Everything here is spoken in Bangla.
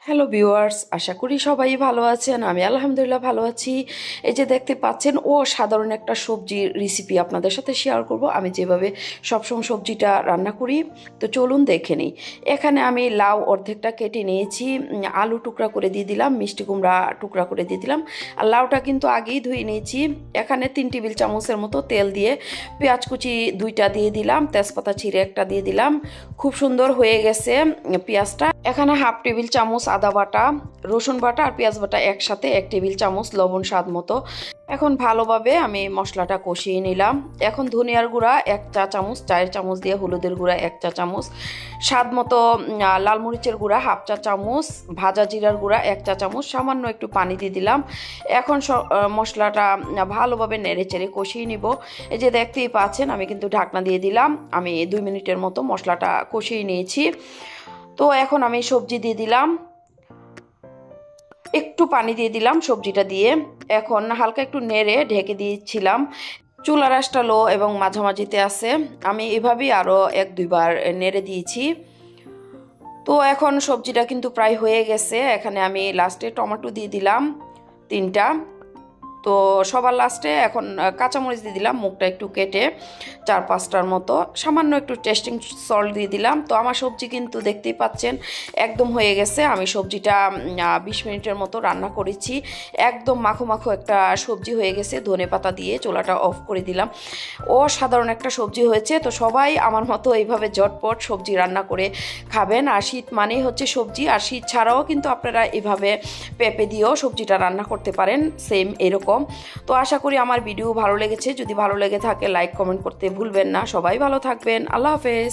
হ্যালো ভিউয়ার্স, আশা করি সবাই ভালো আছেন। আমি আলহামদুলিল্লাহ ভালো আছি। এই যে দেখতে পাচ্ছেন সাধারণ একটা সবজির রেসিপি আপনাদের সাথে শেয়ার করব, আমি যেভাবে সবসময় সবজিটা রান্না করি। তো চলুন দেখে নিই। এখানে আমি লাউ অর্ধেকটা কেটে নিয়েছি, আলু টুকরা করে দিয়ে দিলাম, মিষ্টি কুমড়া টুকরা করে দিয়ে দিলাম, আর লাউটা কিন্তু আগেই ধুয়ে নিয়েছি। এখানে 3 টেবিল চামচের মতো তেল দিয়ে পেঁয়াজ কুচি 2টা দিয়ে দিলাম, তেজপাতা ছিঁড়ে একটা দিয়ে দিলাম। খুব সুন্দর হয়ে গেছে পেঁয়াজটা। এখানে হাফ টেবিল চামচ আদা বাটা, রসুন বাটা আর পেঁয়াজ বাটা একসাথে 1 টেবিল চামচ, লবণ স্বাদ মতো। এখন ভালোভাবে আমি মশলাটা কষিয়ে নিলাম। এখন ধনিয়ার গুঁড়া 1 চা চামচ, চায়ের চামচ দিয়ে হলুদের গুঁড়া 1 চা চামচ, স্বাদ মতো লাল মরিচের গুঁড়া হাফ চা চামচ, ভাজা জিরার গুঁড়া 1 চা চামচ, সামান্য একটু পানি দিয়ে দিলাম। এখন মশলাটা ভালোভাবে নেড়ে চেড়ে কষিয়ে নিব। এই যে দেখতেই পাচ্ছেন আমি কিন্তু ঢাকনা দিয়ে দিলাম। আমি 2 মিনিটের মতো মশলাটা কষিয়ে নিয়েছি। তো এখন আমি সবজি দিয়ে দিলাম, একটু পানি দিয়ে দিলাম সবজিটা দিয়ে। এখন হালকা একটু নেড়ে ঢেকে দিয়েছিলাম। চুলার আঁচটা লো এবং মাঝামাঝিতে আছে। আমি এভাবেই আরও 1-2 বার নেড়ে দিয়েছি। তো এখন সবজিটা কিন্তু প্রায় হয়ে গেছে। এখানে আমি লাস্টে টমেটো দিয়ে দিলাম 3টা। তো সবার লাস্টে এখন কাঁচামরিচ দিয়ে দিলাম, মুখটা একটু কেটে 4-5টার মতো, সামান্য একটু টেস্টিং সল্ট দিয়ে দিলাম। তো আমার সবজি কিন্তু দেখতেই পাচ্ছেন একদম হয়ে গেছে। আমি সবজিটা 20 মিনিটের মতো রান্না করেছি। একদম মাখো মাখো একটা সবজি হয়ে গেছে। ধনেপাতা দিয়ে চুলাটা অফ করে দিলাম। সাধারণ একটা সবজি হয়েছে। তো সবাই আমার মতো এইভাবে ঝটপট সবজি রান্না করে খাবেন। আর শীত মানেই হচ্ছে সবজি, আর শীত ছাড়াও কিন্তু আপনারা এভাবে পেঁপে দিয়েও সবজিটা রান্না করতে পারেন, সেম এরকম। তো আশা করি আমার ভিডিও ভালো লেগেছে। যদি ভালো লেগে থাকে লাইক কমেন্ট করতে ভুলবেন না। সবাই ভালো থাকবেন। আল্লাহ হাফেজ।